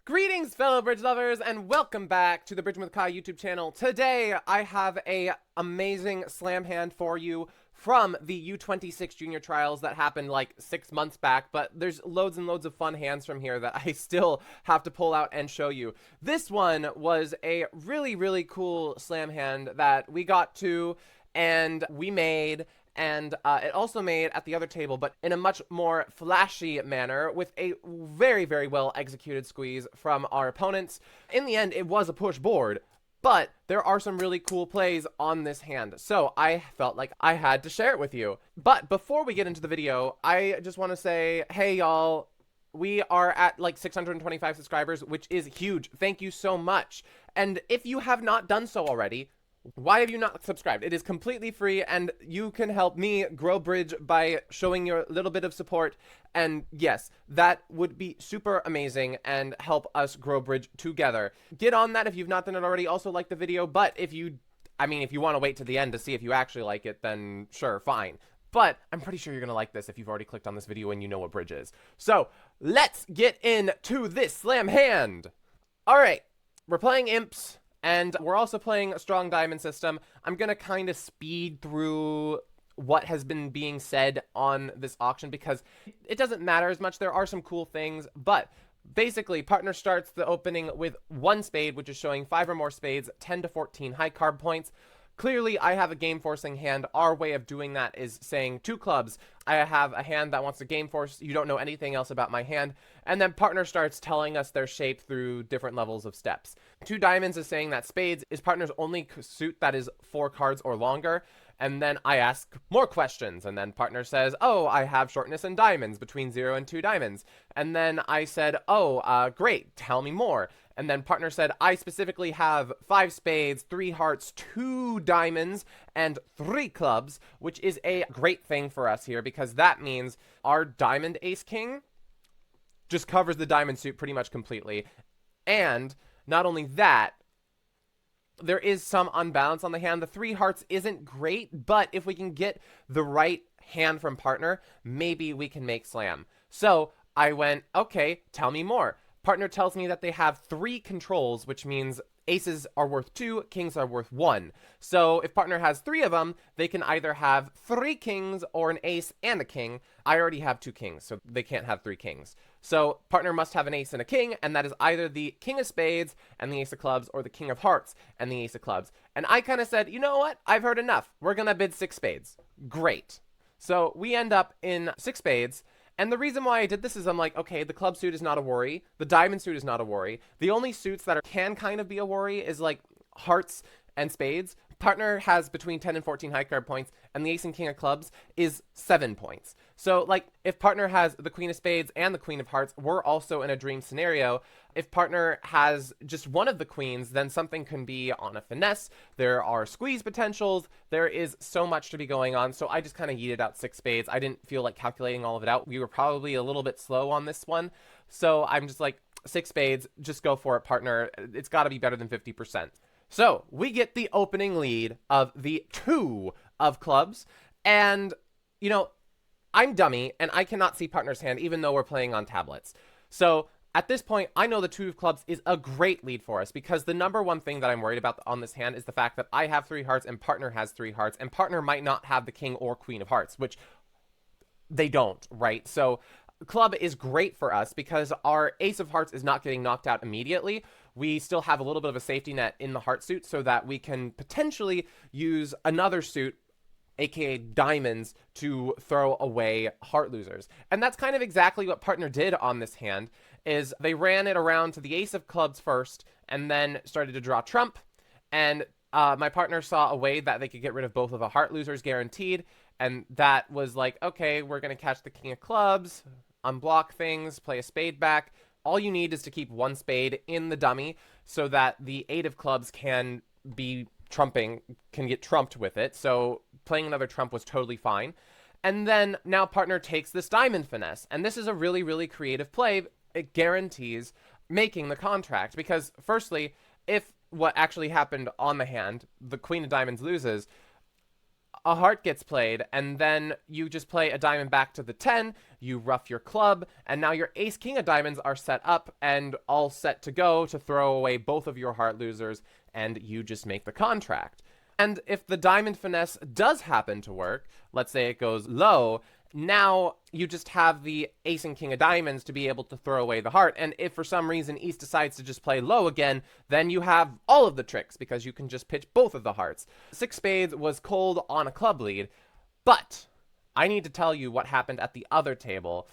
Greetings, fellow bridge lovers, and welcome back to the Bridge with Kai YouTube channel. Today, I have a amazing slam hand for you from the U26 Junior Trials that happened like 6 months back, but there's loads and loads of fun hands from here that I still have to pull out and show you. This one was a really cool slam hand that we got to and we made, and it also made at the other table, but in a much more flashy manner with a very well executed squeeze from our opponents. In the end, it was a push board, but there are some really cool plays on this hand, so I felt like I had to share it with you. But before we get into the video, I just want to say, hey y'all, we are at like 625 subscribers, which is huge. Thank you so much. And if you have not done so already, why have you not subscribed? It is completely free, and you can help me grow Bridge by showing your little bit of support. And yes, that would be super amazing and help us grow Bridge together. Get on that if you've not done it already. Also like the video, but if you want to wait to the end to see if you actually like it, then sure, fine. But I'm pretty sure you're going to like this if you've already clicked on this video and you know what Bridge is. So let's get into this slam hand. All right, we're playing imps. And we're also playing a strong diamond system. I'm going to kind of speed through what has been being said on this auction because it doesn't matter as much. There are some cool things, but basically partner starts the opening with 1 spade, which is showing 5 or more spades, 10 to 14 high card points. Clearly, I have a game forcing hand. Our way of doing that is saying 2 clubs. I have a hand that wants to game force. You don't know anything else about my hand. And then partner starts telling us their shape through different levels of steps. 2 diamonds is saying that spades is partner's only suit that is 4 cards or longer. And then I ask more questions, and then partner says, oh, I have shortness in diamonds between 0 and 2 diamonds. And then I said, oh, great, tell me more. And then partner said, I specifically have 5 spades, 3 hearts, 2 diamonds, and 3 clubs, which is a great thing for us here because that means our diamond ace king just covers the diamond suit pretty much completely. And not only that, there is some unbalance on the hand. The 3 hearts isn't great, but if we can get the right hand from partner, maybe we can make slam. So I went, okay, tell me more. Partner tells me that they have 3 controls, which means aces are worth 2, kings are worth 1. So if partner has 3 of them, they can either have 3 kings or an ace and a king. I already have 2 kings, so they can't have 3 kings. So partner must have an ace and a king, and that is either the king of spades and the ace of clubs or the king of hearts and the ace of clubs. And I kind of said, you know what? I've heard enough. We're going to bid 6 spades. Great. So we end up in 6 spades. And the reason why I did this is I'm like, okay, the club suit is not a worry. The diamond suit is not a worry. The only suits that can kind of be a worry is like hearts and spades. Partner has between 10 and 14 high card points, and the ace and king of clubs is 7 points. So like if partner has the queen of spades and the queen of hearts, we're also in a dream scenario. If partner has just one of the queens, then something can be on a finesse. There are squeeze potentials. There is so much to be going on. So I just kind of yeeted out 6 spades. I didn't feel like calculating all of it out. We were probably a little bit slow on this one. So I'm just like, 6 spades, just go for it, partner. It's got to be better than 50%. So we get the opening lead of the 2 of clubs, and, you know, I'm dummy, and I cannot see partner's hand, even though we're playing on tablets. So at this point, I know the 2 of clubs is a great lead for us, because the number one thing that I'm worried about on this hand is the fact that I have 3 hearts, and partner has 3 hearts, and partner might not have the king or queen of hearts, which they don't, right? So club is great for us because our ace of hearts is not getting knocked out immediately. We still have a little bit of a safety net in the heart suit so that we can potentially use another suit, aka diamonds, to throw away heart losers. And that's kind of exactly what partner did on this hand, is they ran it around to the ace of clubs first and then started to draw trump. And my partner saw a way that they could get rid of both of the heart losers guaranteed. And that was like, okay, we're going to catch the king of clubs, unblock things, play a spade back. All you need is to keep 1 spade in the dummy so that the 8 of clubs can be trumping, can get trumped with it. So playing another trump was totally fine. And then now partner takes this diamond finesse. And this is a really creative play. It guarantees making the contract because firstly, if what actually happened on the hand, the queen of diamonds loses, a heart gets played, and then you just play a diamond back to the 10, you ruff your club, and now your ace king of diamonds are set up and all set to go to throw away both of your heart losers, and you just make the contract. And if the diamond finesse does happen to work, let's say it goes low, now you just have the ace and king of diamonds to be able to throw away the heart. And if for some reason East decides to just play low again, then you have all of the tricks because you can just pitch both of the hearts. Six spades was cold on a club lead, but I need to tell you what happened at the other table.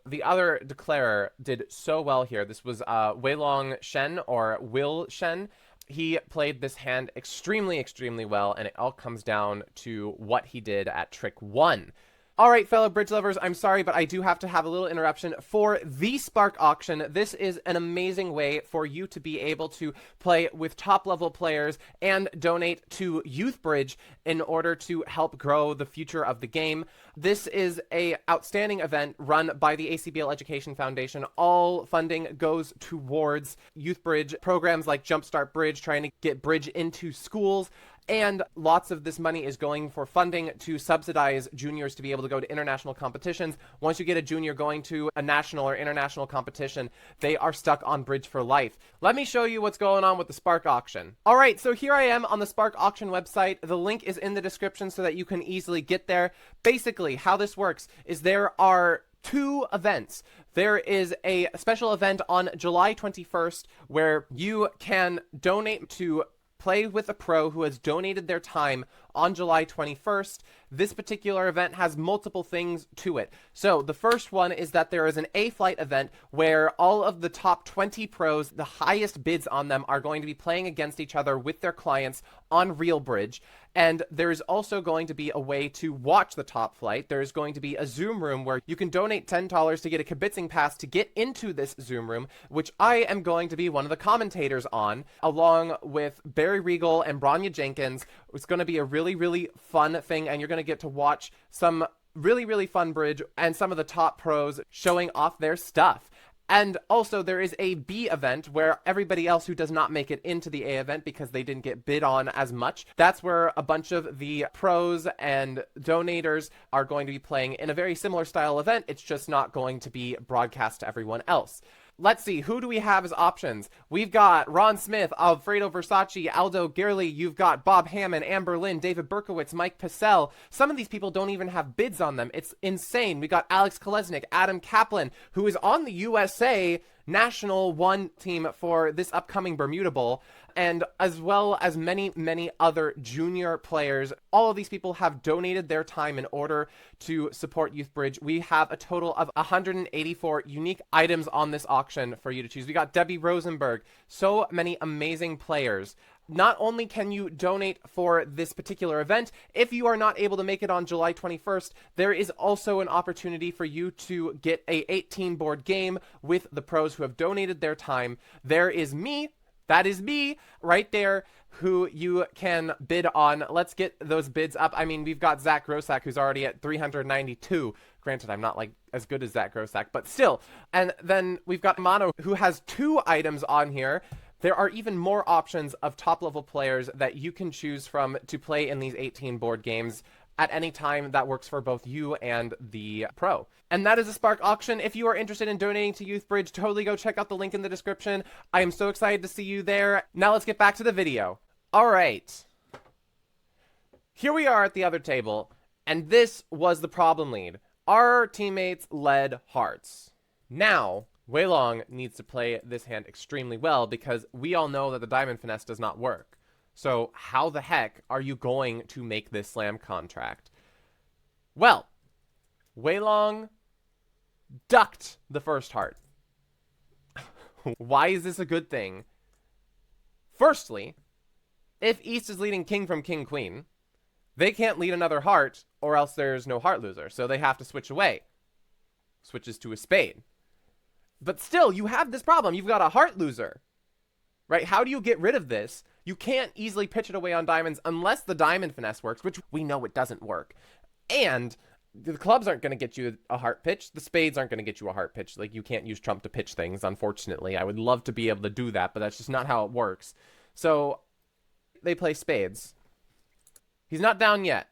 The other declarer did so well here. This was Weilong Shen, or Will Shen. He played this hand extremely, extremely well, and it all comes down to what he did at trick 1. All right, fellow bridge lovers, I'm sorry, but I do have to have a little interruption for the Spark Auction. This is an amazing way for you to be able to play with top-level players and donate to Youth Bridge in order to help grow the future of the game. This is an outstanding event run by the ACBL Education Foundation. All funding goes towards Youth Bridge programs like Jumpstart Bridge, trying to get Bridge into schools. And lots of this money is going for funding to subsidize juniors to be able to go to international competitions. Once you get a junior going to a national or international competition, they are stuck on Bridge for life. Let me show you what's going on with the Spark Auction. All right, so here I am on the Spark Auction website. The link is in the description so that you can easily get there. Basically, how this works is there are 2 events. There is a special event on July 21st where you can donate to play with a pro who has donated their time on July 21st. This particular event has multiple things to it. So the first one is that there is an A-Flight event where all of the top 20 pros, the highest bids on them, are going to be playing against each other with their clients on Real Bridge. And there's also going to be a way to watch the top flight. There's going to be a Zoom room where you can donate $10 to get a kibitzing pass to get into this Zoom room, which I am going to be one of the commentators on, along with Barry Regal and Bronya Jenkins. It's going to be a really, really fun thing, and you're going to get to watch some really, really fun bridge and some of the top pros showing off their stuff. And also there is a B event where everybody else who does not make it into the A event because they didn't get bid on as much, that's where a bunch of the pros and donators are going to be playing in a very similar style event. It's just not going to be broadcast to everyone else. Let's see, who do we have as options? We've got Ron Smith, Alfredo Versace, Aldo Gerli, you've got Bob Hammond, Amber Lynn, David Berkowitz, Mike Pissell. Some of these people don't even have bids on them. It's insane. We got Alex Kolesnik, Adam Kaplan, who is on the USA National 1 team for this upcoming Bermuda Bowl, and as well as many, many other junior players. All of these people have donated their time in order to support Youth Bridge. We have a total of 184 unique items on this auction for you to choose. We got Debbie Rosenberg, so many amazing players. Not only can you donate for this particular event, if you are not able to make it on July 21st, there is also an opportunity for you to get a 18-board game with the pros who have donated their time. There is me, that is me, right there, who you can bid on. Let's get those bids up. I mean, we've got Zach Grosak, who's already at 392. Granted, I'm not like as good as Zach Grosak, but still. And then we've got Mano, who has 2 items on here. There are even more options of top-level players that you can choose from to play in these 18-board games at any time that works for both you and the pro. And that is a Spark Auction. If you are interested in donating to Youth Bridge, totally go check out the link in the description. I am so excited to see you there. Now let's get back to the video. All right. Here we are at the other table, and this was the problem lead. Our teammates led hearts. Now, Weilong needs to play this hand extremely well because we all know that the diamond finesse does not work. So how the heck are you going to make this slam contract? Well, Weilong ducked the first heart. Why is this a good thing? Firstly, if East is leading king from king queen, they can't lead another heart or else there's no heart loser. So they have to switch away. Switches to a spade. But still, you have this problem. You've got a heart loser, right? How do you get rid of this? You can't easily pitch it away on diamonds unless the diamond finesse works, which we know it doesn't work. And the clubs aren't going to get you a heart pitch. The spades aren't going to get you a heart pitch. Like, you can't use trump to pitch things, unfortunately. I would love to be able to do that, but that's just not how it works. So they play spades. He's not down yet.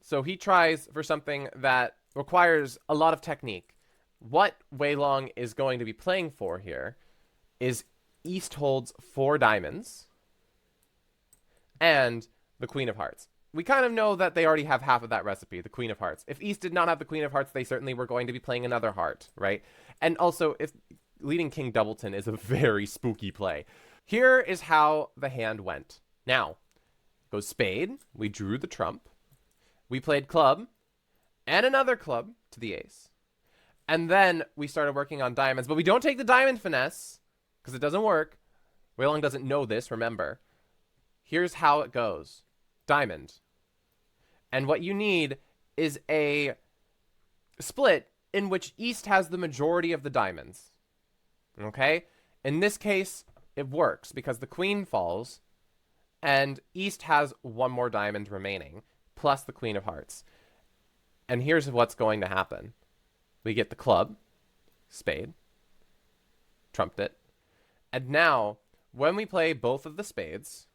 So he tries for something that requires a lot of technique. What Weilong is going to be playing for here is East holds 4 diamonds and the Queen of Hearts. We kind of know that they already have half of that recipe, the Queen of Hearts. If East did not have the Queen of Hearts, they certainly were going to be playing another heart, right? And also, if leading King Doubleton is a very spooky play. Here is how the hand went. Now, goes spade, we drew the trump, we played club, and another club to the ace. And then we started working on diamonds, but we don't take the diamond finesse, because it doesn't work. Weilong doesn't know this, remember. Here's how it goes. Diamond. And what you need is a split in which East has the majority of the diamonds. Okay? In this case, it works because the queen falls and East has 1 more diamond remaining, plus the Queen of Hearts. And here's what's going to happen. We get the club, spade, trumped it. And now, when we play both of the spades,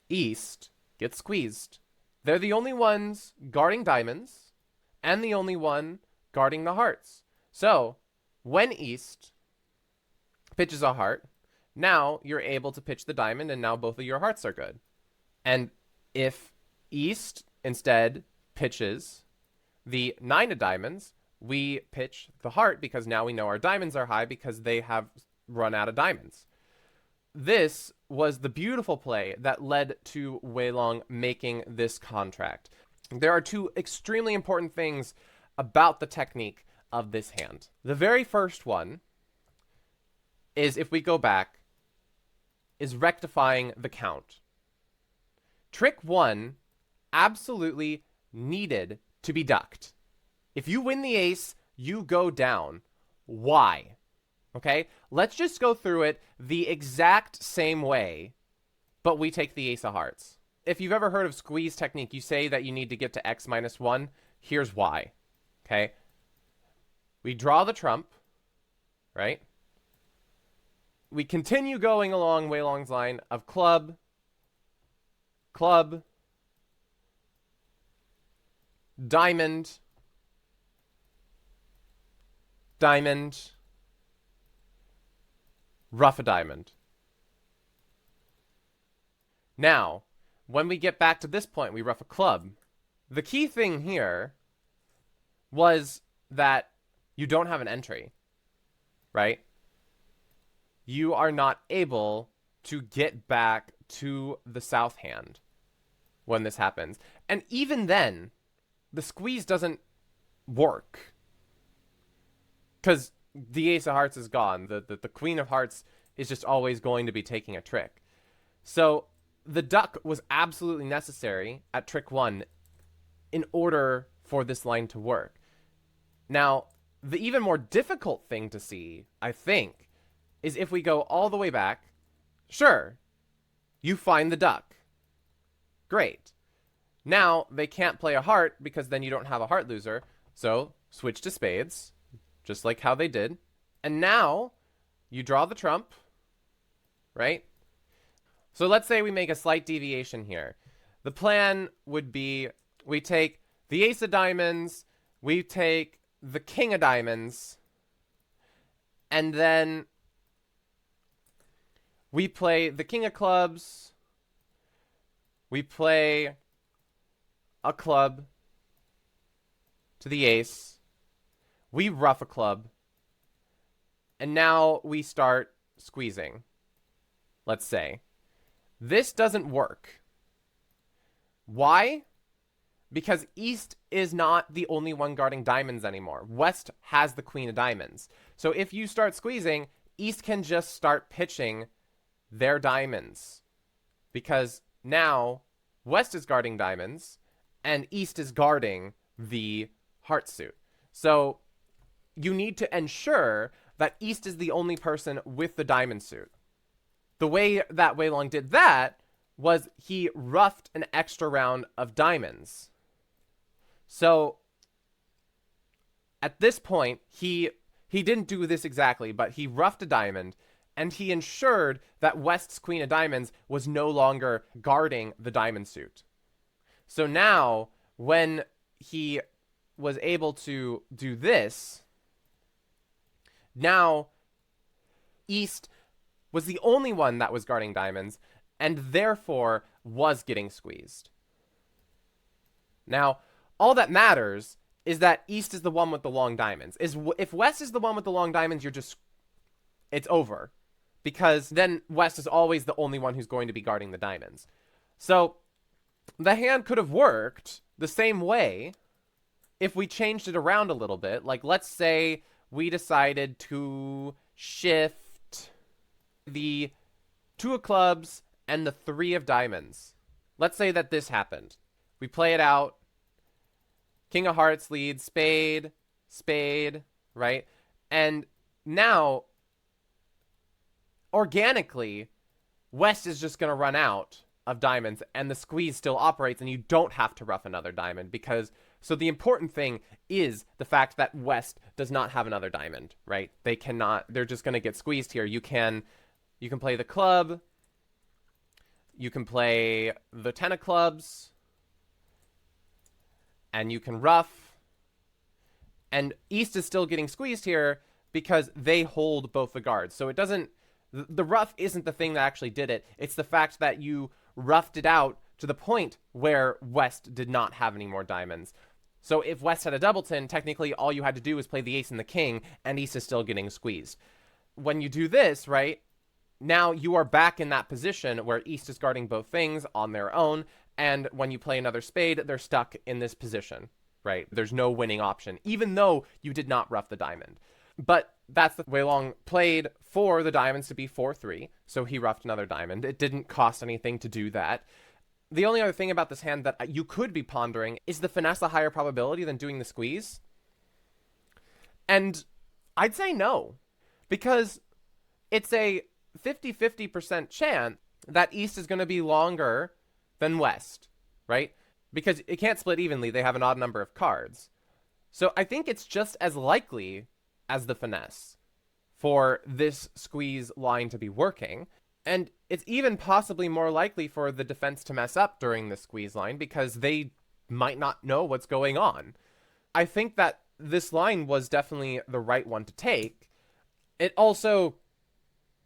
East gets squeezed. They're the only ones guarding diamonds and the only one guarding the hearts. So, when East pitches a heart, now you're able to pitch the diamond and now both of your hearts are good. And if East instead pitches the 9 of diamonds, we pitch the heart because now we know our diamonds are high because they have run out of diamonds. This was the beautiful play that led to Weilong making this contract. There are 2 extremely important things about the technique of this hand. The very first one is, if we go back, is rectifying the count. Trick 1 absolutely needed to be ducked. If you win the ace, you go down. Why? Okay, let's just go through it the exact same way, but we take the ace of hearts. If you've ever heard of squeeze technique, you say that you need to get to x minus 1. Here's why. Okay, we draw the trump, right? We continue going along Weilong's line of club, club, diamond, diamond, ruff a diamond. Now, when we get back to this point, we ruff a club. The key thing here was that you don't have an entry, right? You are not able to get back to the south hand when this happens. And even then, the squeeze doesn't work because the ace of hearts is gone. The Queen of Hearts is just always going to be taking a trick. So the duck was absolutely necessary at trick 1 in order for this line to work. Now, the even more difficult thing to see, I think, is if we go all the way back. Sure, you find the duck. Great. Now, they can't play a heart because then you don't have a heart loser. So, switch to spades, just like how they did. And now, you draw the trump, right? So let's say we make a slight deviation here. The plan would be we take the ace of diamonds, we take the king of diamonds, and then we play the king of clubs, we play a club to the ace, we ruff a club, and now we start squeezing, let's say. This doesn't work. Why? Because East is not the only one guarding diamonds anymore. West has the Queen of Diamonds. So if you start squeezing, East can just start pitching their diamonds. Because now West is guarding diamonds and East is guarding the heart suit. So you need to ensure that East is the only person with the diamond suit. The way that Weilong did that was he ruffed an extra round of diamonds. So at this point, he didn't do this exactly, but he ruffed a diamond and he ensured that West's Queen of Diamonds was no longer guarding the diamond suit. So now when he was able to do this, now East was the only one that was guarding diamonds, and therefore was getting squeezed. Now, all that matters is that East is the one with the long diamonds. If West is the one with the long diamonds, it's over. Because then West is always the only one who's going to be guarding the diamonds. So, the hand could have worked the same way if we changed it around a little bit. Like, let's say we decided to shift the 2 of clubs and the 3 of diamonds. Let's say that this happened. We play it out. King of hearts leads, spade, spade, right? And now, organically, West is just going to run out of diamonds, and the squeeze still operates, and you don't have to rough another diamond, because... So the important thing is the fact that West does not have another diamond, right? They cannot... They're just going to get squeezed here. You can play the club. You can play the 10 of clubs. And you can rough. And East is still getting squeezed here because they hold both the guards. So it doesn't... The rough isn't the thing that actually did it. It's the fact that you roughed it out to the point where West did not have any more diamonds. So if West had a doubleton, technically all you had to do was play the ace and the king, and East is still getting squeezed. When you do this, right, now you are back in that position where East is guarding both things on their own, and when you play another spade, they're stuck in this position, right? There's no winning option, even though you did not rough the diamond. But that's the Weilong played for the diamonds to be 4-3, so he roughed another diamond. It didn't cost anything to do that. The only other thing about this hand that you could be pondering is the finesse a higher probability than doing the squeeze? And I'd say no, because it's a 50-50% chance that East is going to be longer than West, right? Because it can't split evenly. They have an odd number of cards. So I think it's just as likely as the finesse for this squeeze line to be working. And it's even possibly more likely for the defense to mess up during the squeeze line because they might not know what's going on. I think that this line was definitely the right one to take. It also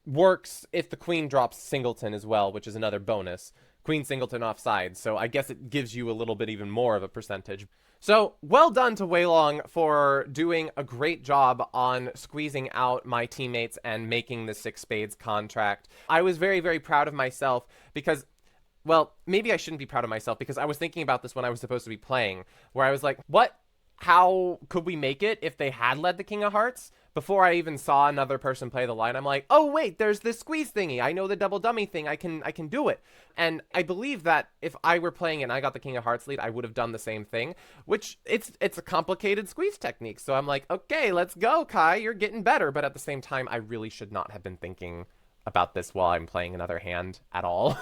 works if the queen drops singleton as well, which is another bonus. Queen singleton offside, so I guess it gives you a little bit even more of a percentage. So, well done to Weilong for doing a great job on squeezing out my teammates and making the 6 spades contract. I was very, very proud of myself because, well, maybe I shouldn't be proud of myself because I was thinking about this when I was supposed to be playing, where I was like, how could we make it if they had led the king of hearts? Before I even saw another person play the line, I'm like, oh wait, there's this squeeze thingy. I know the double dummy thing. I can do it. And I believe that if I were playing and I got the king of hearts lead, I would have done the same thing, which it's a complicated squeeze technique. So I'm like, okay, let's go, Kai. You're getting better. But at the same time, I really should not have been thinking about this while I'm playing another hand at all.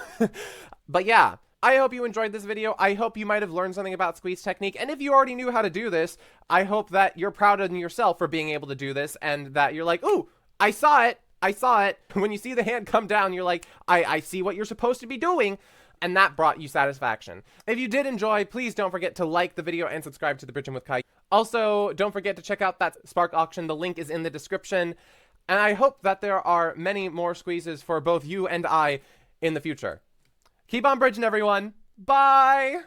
But yeah. I hope you enjoyed this video. I hope you might have learned something about squeeze technique. And if you already knew how to do this, I hope that you're proud of yourself for being able to do this and that you're like, ooh, I saw it. I saw it. When you see the hand come down, you're like, I see what you're supposed to be doing. And that brought you satisfaction. If you did enjoy, please don't forget to like the video and subscribe to the Bridging with Kai. Also, don't forget to check out that Spark auction. The link is in the description. And I hope that there are many more squeezes for both you and I in the future. Keep on bridging, everyone. Bye!